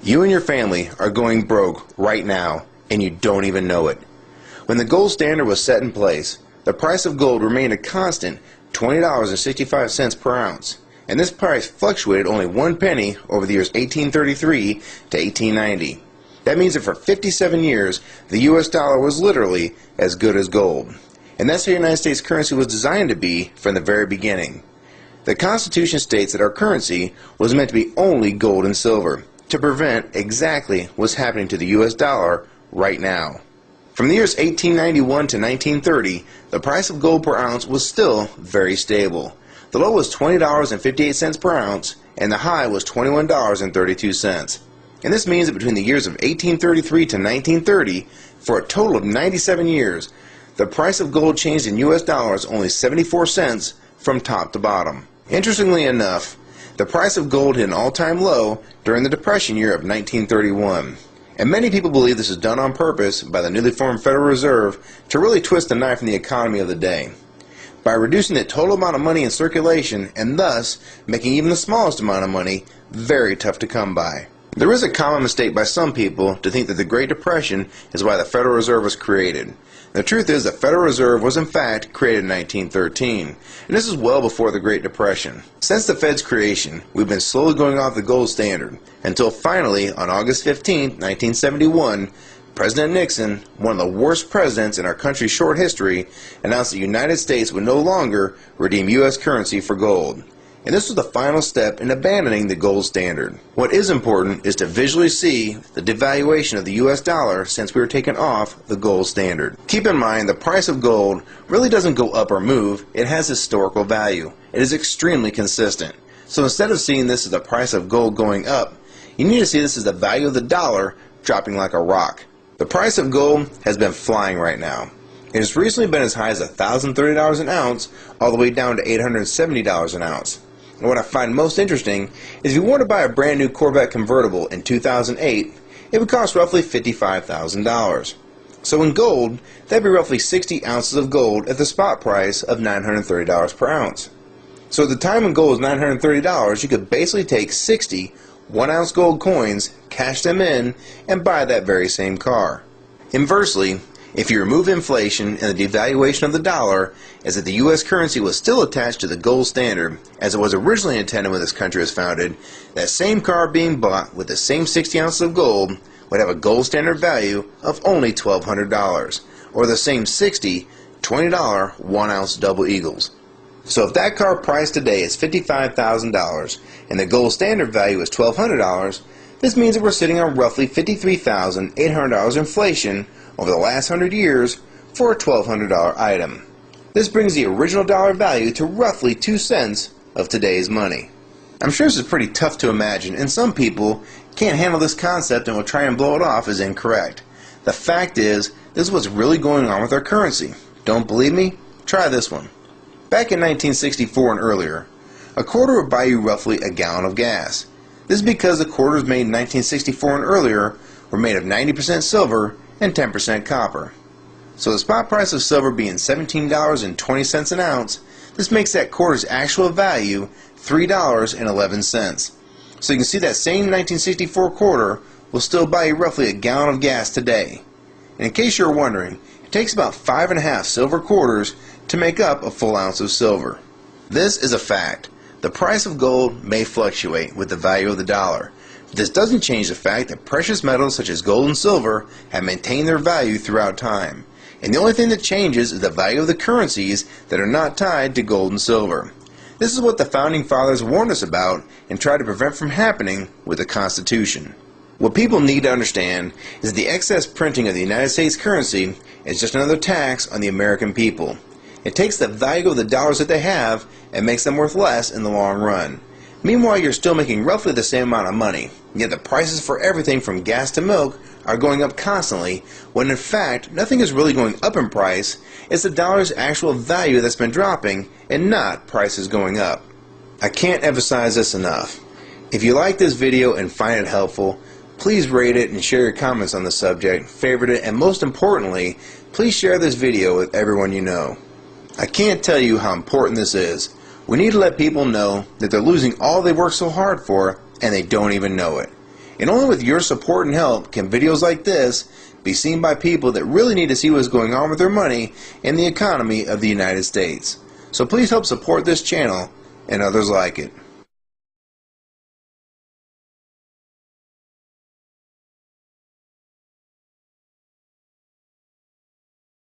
You and your family are going broke right now, and you don't even know it. When the gold standard was set in place, the price of gold remained a constant $20.65 per ounce, and this price fluctuated only 1 penny over the years 1833 to 1890. That means that for 57 years, the US dollar was literally as good as gold. And that's how the United States currency was designed to be from the very beginning. The Constitution states that our currency was meant to be only gold and silver, to prevent exactly what's happening to the US dollar right now. From the years 1891 to 1930, the price of gold per ounce was still very stable. The low was $20.58 per ounce, and the high was $21.32. And this means that between the years of 1833 to 1930, for a total of 97 years, the price of gold changed in US dollars only 74 cents from top to bottom. Interestingly enough, the price of gold hit an all-time low during the Depression year of 1931. And many people believe this is done on purpose by the newly formed Federal Reserve to really twist the knife in the economy of the day, by reducing the total amount of money in circulation and thus making even the smallest amount of money very tough to come by. There is a common mistake by some people to think that the Great Depression is why the Federal Reserve was created. The truth is the Federal Reserve was in fact created in 1913, and this is well before the Great Depression. Since the Fed's creation, we've been slowly going off the gold standard, until finally, on August 15, 1971, President Nixon, one of the worst presidents in our country's short history, announced the United States would no longer redeem U.S. currency for gold. And this was the final step in abandoning the gold standard. What is important is to visually see the devaluation of the US dollar since we were taken off the gold standard. Keep in mind the price of gold really doesn't go up or move, it has historical value. It is extremely consistent. So instead of seeing this as the price of gold going up, you need to see this as the value of the dollar dropping like a rock. The price of gold has been flying right now. It has recently been as high as $1,030 an ounce all the way down to $870 an ounce. And what I find most interesting is if you want to buy a brand new Corvette convertible in 2008, it would cost roughly $55,000. So in gold, that'd be roughly 60 ounces of gold at the spot price of $930 per ounce. So at the time when gold was $930, you could basically take 60 1-ounce gold coins, cash them in, and buy that very same car. Inversely, if you remove inflation and the devaluation of the dollar, as that the U.S. currency was still attached to the gold standard, as it was originally intended when this country was founded, that same car being bought with the same 60 ounces of gold would have a gold standard value of only $1,200, or the same 60 $20 1-ounce double eagles. So if that car price today is $55,000 and the gold standard value is $1,200, this means that we're sitting on roughly $53,800 inflation over the last 100 years for a $1,200 item. This brings the original dollar value to roughly 2 cents of today's money. I'm sure this is pretty tough to imagine, and some people can't handle this concept and will try and blow it off as incorrect. The fact is, this is what's really going on with our currency. Don't believe me? Try this one. Back in 1964 and earlier, a quarter would buy you roughly a gallon of gas. This is because the quarters made in 1964 and earlier were made of 90% silver and 10% copper. So the spot price of silver being $17.20 an ounce, this makes that quarter's actual value $3.11. So you can see that same 1964 quarter will still buy you roughly a gallon of gas today. And in case you're wondering, it takes about 5.5 silver quarters to make up a full ounce of silver. This is a fact. The price of gold may fluctuate with the value of the dollar. This doesn't change the fact that precious metals such as gold and silver have maintained their value throughout time. And the only thing that changes is the value of the currencies that are not tied to gold and silver. This is what the Founding Fathers warned us about and tried to prevent from happening with the Constitution. What people need to understand is that the excess printing of the United States currency is just another tax on the American people. It takes the value of the dollars that they have and makes them worth less in the long run. Meanwhile, you're still making roughly the same amount of money, yet the prices for everything from gas to milk are going up constantly, when in fact nothing is really going up in price. It's the dollar's actual value that's been dropping and not prices going up. I can't emphasize this enough. If you like this video and find it helpful, please rate it and share your comments on the subject, favorite it, and most importantly, please share this video with everyone you know. I can't tell you how important this is. We need to let people know that they're losing all they worked so hard for and they don't even know it. And only with your support and help can videos like this be seen by people that really need to see what's going on with their money and the economy of the United States. So please help support this channel and others like it.